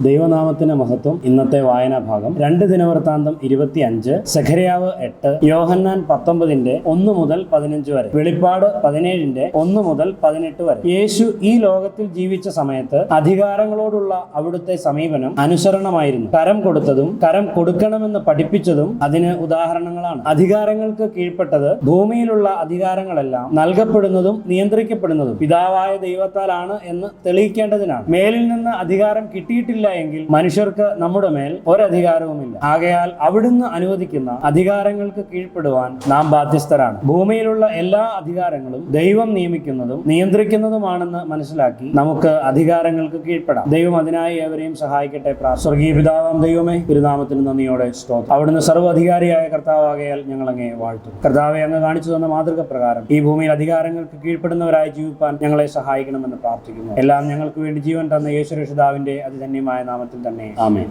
ദൈവനാമത്തിന് മഹത്വം. ഇന്നത്തെ വായനാ ഭാഗം 2 ദിനവൃത്താന്തം 25, സെഖര്യാവ് 8, യോഹന്നാൻ 19 1 മുതൽ 15 വരെ, വെളിപ്പാട് 17 1 മുതൽ 18 വരെ. യേശു ഈ ലോകത്തിൽ ജീവിച്ച സമയത്ത് അധികാരങ്ങളോടുള്ള അവിടുത്തെ സമീപനം അനുസരണമായിരുന്നു. കരം കൊടുത്തതും കരം കൊടുക്കണമെന്ന് പഠിപ്പിച്ചതും അതിന് ഉദാഹരണങ്ങളാണ്. അധികാരങ്ങൾക്ക് കീഴ്പ്പെട്ടത് ഭൂമിയിലുള്ള അധികാരങ്ങളെല്ലാം നൽകപ്പെടുന്നതും നിയന്ത്രിക്കപ്പെടുന്നതും പിതാവായ ദൈവത്താലാണ് എന്ന് തെളിയിക്കേണ്ടതിനാണ്. മേലിൽ നിന്ന് അധികാരം കിട്ടിയിട്ടില്ല എങ്കിൽ മനുഷ്യർക്ക് നമ്മുടെ മേൽ ഒരധികാരവുമില്ല. ആകയാൽ അവിടുന്ന് അനുവദിക്കുന്ന അധികാരങ്ങൾക്ക് കീഴ്പ്പെടുവാൻ നാം ബാധ്യസ്ഥരാണ്. ഭൂമിയിലുള്ള എല്ലാ അധികാരങ്ങളും ദൈവം നിയമിക്കുന്നതും നിയന്ത്രിക്കുന്നതുമാണെന്ന് മനസ്സിലാക്കി നമുക്ക് അധികാരങ്ങൾക്ക് കീഴ്പ്പെടാം. ദൈവം അതിനായി ഏവരെയും സഹായിക്കട്ടെ. സ്വർഗീയ പിതാവാം ദൈവമേ, തിരുനാമത്തിന് നന്ദിയോടെ സ്തോത്രം. അവിടുന്ന് സർവ്വാധികാരിയായ കർത്താവാകയാൽ ഞങ്ങൾ അങ്ങേ വാഴ്ത്തും. കർത്താവെ, അങ്ങ് കാണിച്ചു തന്ന മാതൃക പ്രകാരം ഈ ഭൂമിയിൽ അധികാരങ്ങൾക്ക് കീഴ്പ്പെടുന്നവരായി ജീവിപ്പാൻ ഞങ്ങളെ സഹായിക്കണമെന്ന് പ്രാർത്ഥിക്കുന്നു. എല്ലാം ഞങ്ങൾക്ക് വേണ്ടി ജീവൻ തന്ന യേശുരക്ഷിതാവിന്റെ അതിധന്യമായ നാമത്തിൽ തന്നെ ആമേൻ.